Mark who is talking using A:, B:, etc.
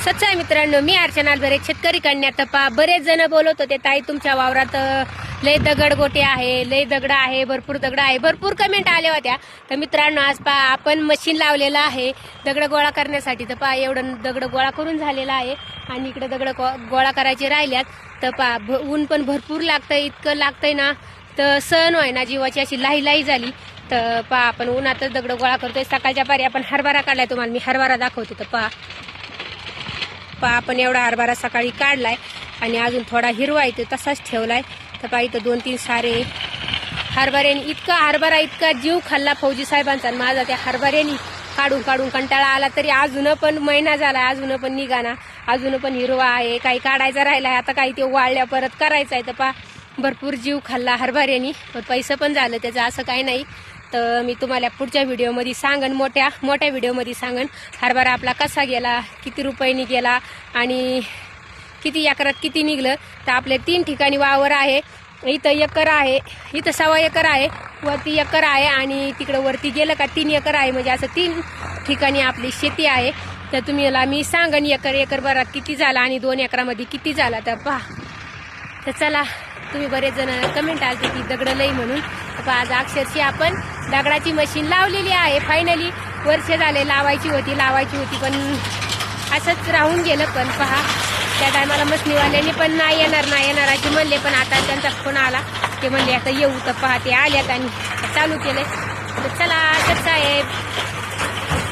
A: सच्चा आहे मित्रांनो, मी अर्चना बरे शेतकरी कन्या. तपा बरेच जण बोलत होते ताई तुमच्या वावरात लय दगड गोटे आहे, लय दगड आहे, भरपूर दगड आहे, भरपूर कमेंट आल्या होत्या. तर मित्रांनो आज आपण मशीन लावलेलं आहे दगड गोळा करण्यासाठी. तर एवढं दगड गोळा करून झालेला आहे आणि इकडे दगड गोळा करायचे राहिल्यात. तर ऊन पण भरपूर लागतंय, इतकं लागतंय ना तर सहन व्हाय ना, जीवाची अशी लाई झाली. तर आपण उन्हातच दगड गोळा करतोय. सकाळच्या पारी आपण हरभरा काढलाय, तुम्हाला मी हरभरा दाखवते. तर आपण एवढा हरभरा सकाळी काढलाय आणि अजून थोडा हिरवा इथं तसाच ठेवलाय. तर इथं 2-3 सारे हरभऱ्याने इतका जीव खाल्ला फौजी साहेबांचा माझा. त्या हरभऱ्यानी काढून कंटाळा आला, तरी अजून पण महिना झाला, अजून पण निघाना, अजून पण हिरवा आहे. काही काढायचा राहिलाय, आता काही ते वाळल्या परत करायचं आहे. तर भरपूर जीव खाल्ला हरभऱ्यानी, पण पैसे पण झालं त्याचं, असं काही नाही. तर मी तुम्हाला पुढच्या व्हिडिओमध्ये सांगन, मोठ्या व्हिडिओमध्ये सांगन हरभरा आपला कसा गेला, किती रुपयांनी गेला आणि किती एकरात किती निघलं. तर आपले 3 ठिकाणी वावर आहे. इथं एकर आहे, इथं 1.25 एकर आहे, वरती एकर आहे आणि तिकडं वरती गेलं का 3 एकर आहे. म्हणजे असं 3 ठिकाणी आपली शेती आहे. तर तुम्हाला मी सांगन एकर भरात किती झाला आणि 2 एकरामध्ये किती झाला. तर तर चला, तुम्ही बरेच जण कमेंट आलते की दगड लई म्हणून. तर आज अक्षरशः आपण दगडाची मशीन लावलेली आहे. फायनली वर्ष झाले, लावायची होती पण असंच राहून गेलं. पण त्या टायमाला मशीनवाल्याने पण नाही येणार असे म्हणले, पण आता त्यांचा फोन आला, ते म्हणले आता येऊ. तर ते आल्यात आणि चालू केलंय. तर चला, कसं आहे